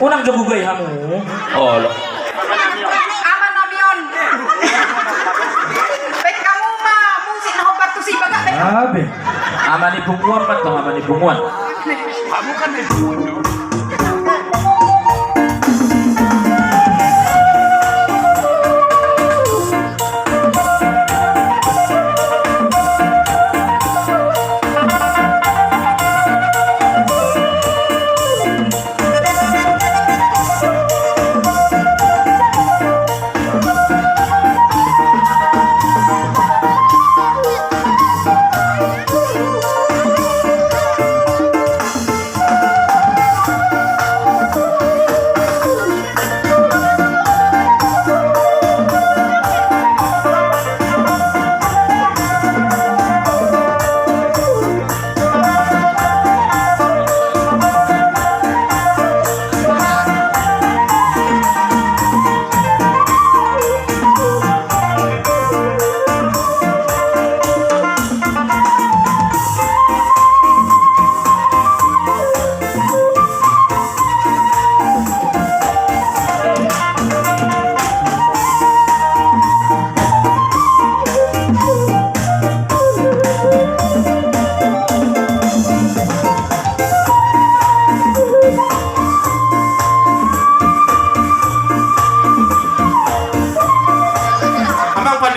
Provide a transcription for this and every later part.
Unang jabugay hamu. Oh, lo. Aman namion. Pek kamu mah musik na hobat tu si baga. Abe. Aman ni bunguan pa to, aman ni bunguan. Bukan itu.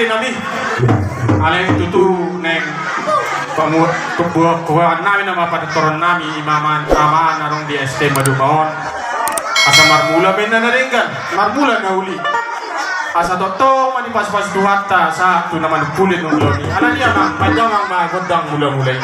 Nami, alay tutu neng kubuhan namin na mapatuturan namin imaman tamaan narong di ST Madumaon asa marmula ben na naringgan marmula na uli asa totoo manipas-pas duhata sa ito naman pulin ng loni alam niya mang panyamang magandang mula-mulay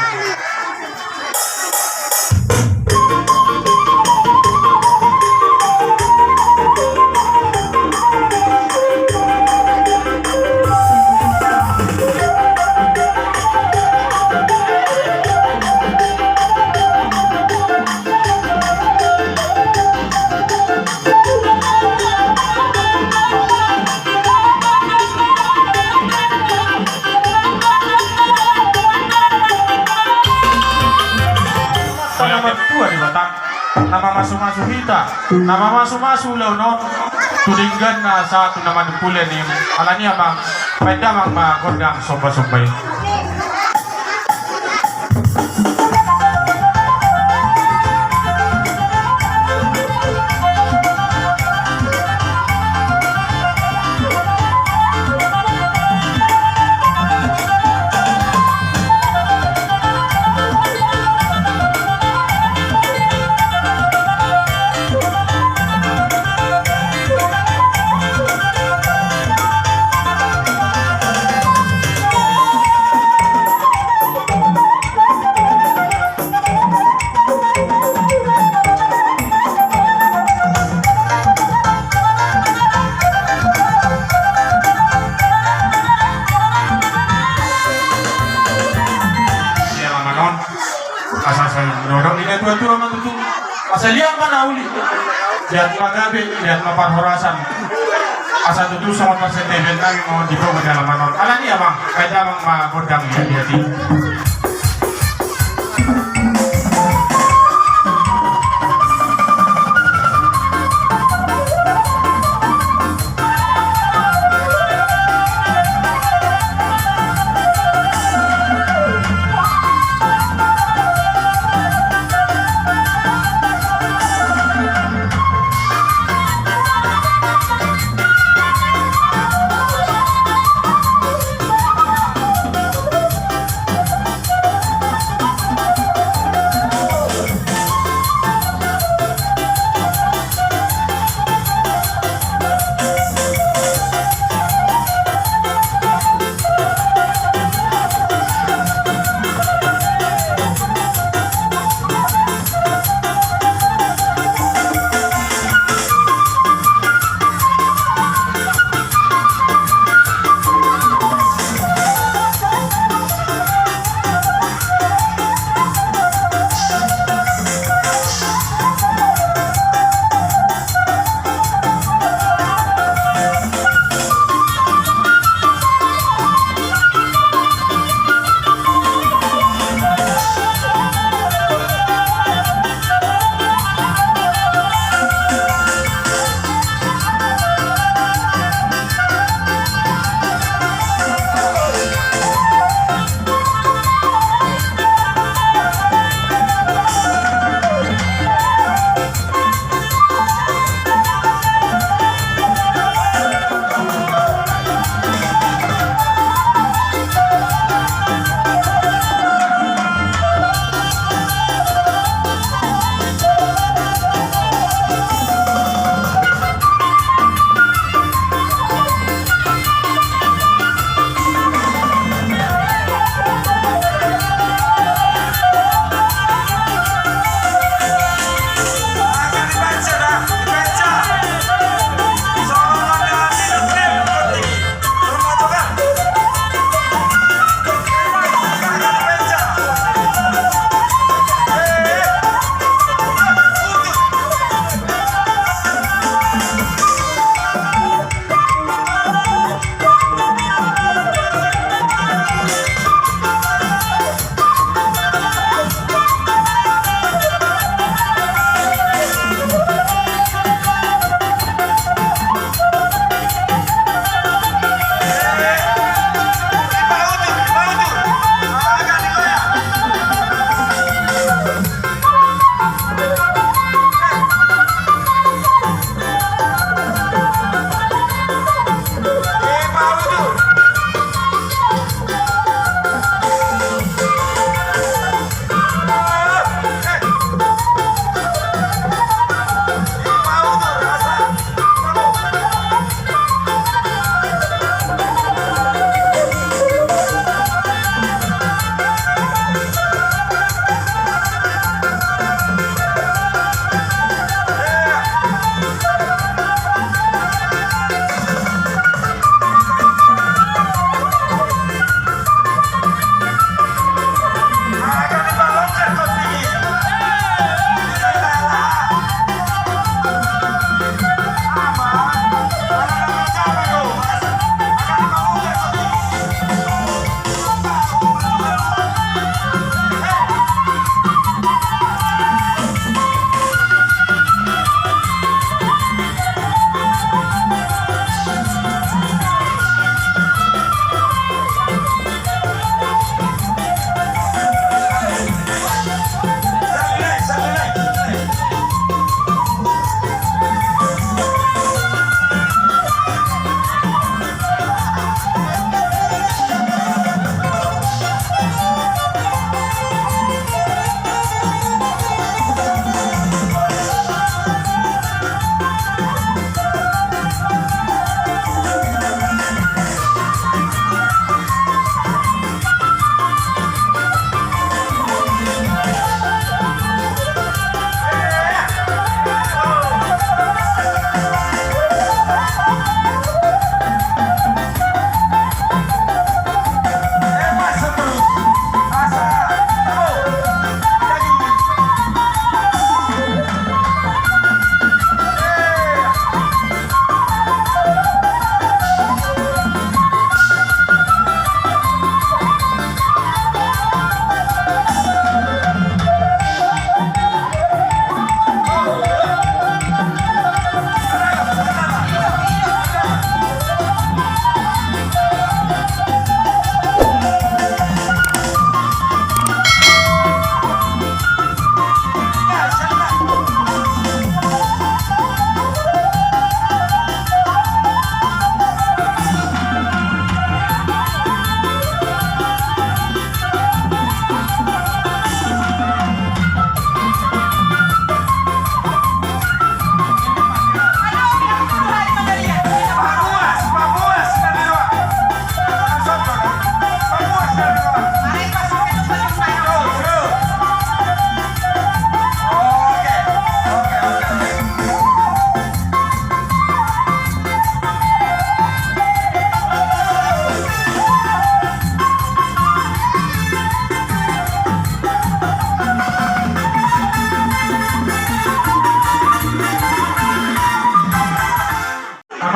nama masuk law no tulinggan na sa ito naman pula ni ala niya bang pwede mang magandang soba-sobay asalian mana uli lihat magabi lihat maparhorasan asa tutu sama pasente bentang mau dibawa dalam manon ala ni abang kaya abang magordang dia di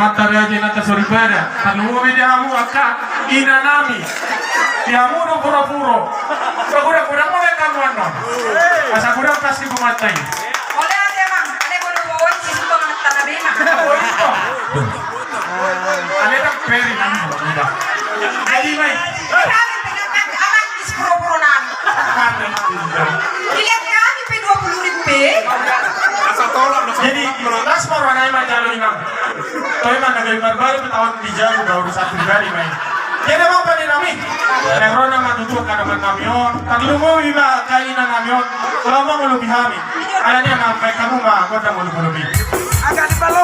mata raja nata soribada. Kalau dia hamu akak ina nami. Dia hamu no puro-puro. Kurang mau kamu anon. Asa kurang pasti kumatai. Oleh ade mang, ade bono si suka tanabe mang. Oh itu. Ale tak peri nami. Jadi mai. Kami pengen aman di puro-puro nami. Dilihat kami pe 20.000 pe. Jadi las marwan ay mai jalo imam. Toy man nagay baru tahun di jalo baru satu hari mai. Jadi mau pani nami. Negrona matutuwa ka naman namion. Taglumo iba kainan namion. Wala mo lubi hami. Ala niya na may kamu ma kota mo lubi. Agak di balon.